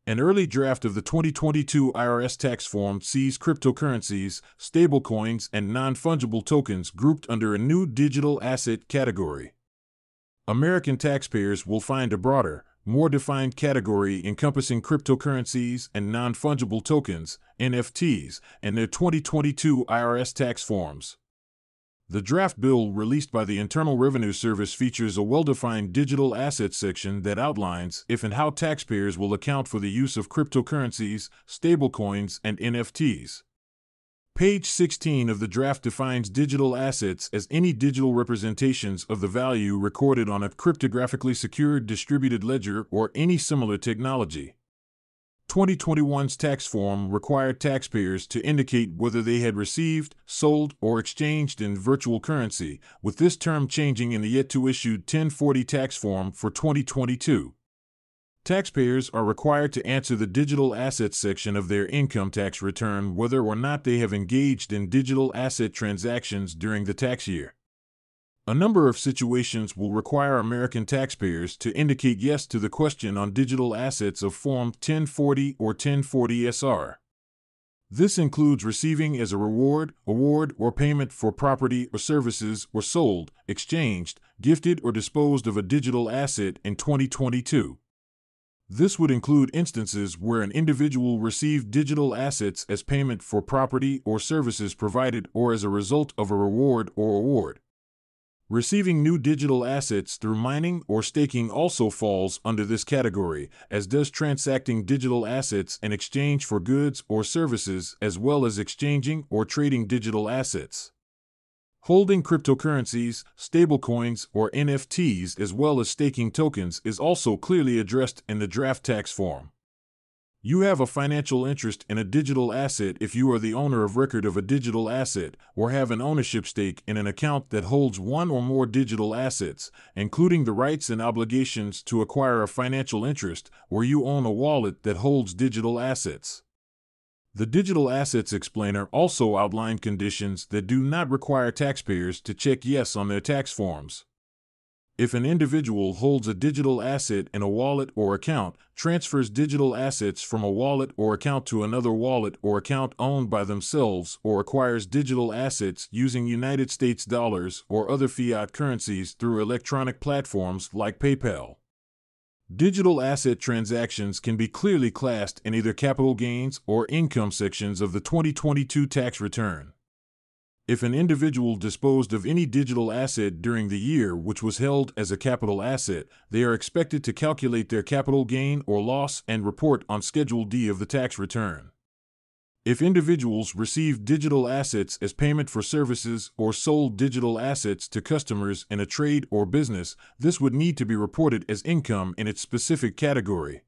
An early draft of the 2022 IRS tax form sees cryptocurrencies, stablecoins, and non-fungible tokens grouped under a new digital asset category. American taxpayers will find a broader, more defined category encompassing cryptocurrencies and non-fungible tokens, NFTs, in their 2022 IRS tax forms. The draft bill released by the Internal Revenue Service features a well-defined digital assets section that outlines if and how taxpayers will account for the use of cryptocurrencies, stablecoins, and NFTs. Page 16 of the draft defines digital assets as any digital representations of the value recorded on a cryptographically secured distributed ledger or any similar technology. 2021's tax form required taxpayers to indicate whether they had received, sold, or exchanged in virtual currency, with this term changing in the yet-to-issued 1040 tax form for 2022. Taxpayers are required to answer the digital assets section of their income tax return whether or not they have engaged in digital asset transactions during the tax year. A number of situations will require American taxpayers to indicate yes to the question on digital assets of Form 1040 or 1040-SR. This includes receiving as a reward, award, or payment for property or services or sold, exchanged, gifted, or disposed of a digital asset in 2022. This would include instances where an individual received digital assets as payment for property or services provided or as a result of a reward or award. Receiving new digital assets through mining or staking also falls under this category, as does transacting digital assets in exchange for goods or services, as well as exchanging or trading digital assets. Holding cryptocurrencies, stablecoins, or NFTs as well as staking tokens is also clearly addressed in the draft tax form. You have a financial interest in a digital asset if you are the owner of record of a digital asset or have an ownership stake in an account that holds one or more digital assets, including the rights and obligations to acquire a financial interest, or you own a wallet that holds digital assets. The Digital Assets Explainer also outlined conditions that do not require taxpayers to check yes on their tax forms. If an individual holds a digital asset in a wallet or account, transfers digital assets from a wallet or account to another wallet or account owned by themselves, or acquires digital assets using United States dollars or other fiat currencies through electronic platforms like PayPal. Digital asset transactions can be clearly classed in either capital gains or income sections of the 2022 tax return. If an individual disposed of any digital asset during the year which was held as a capital asset, they are expected to calculate their capital gain or loss and report on Schedule D of the tax return. If individuals received digital assets as payment for services or sold digital assets to customers in a trade or business, this would need to be reported as income in its specific category.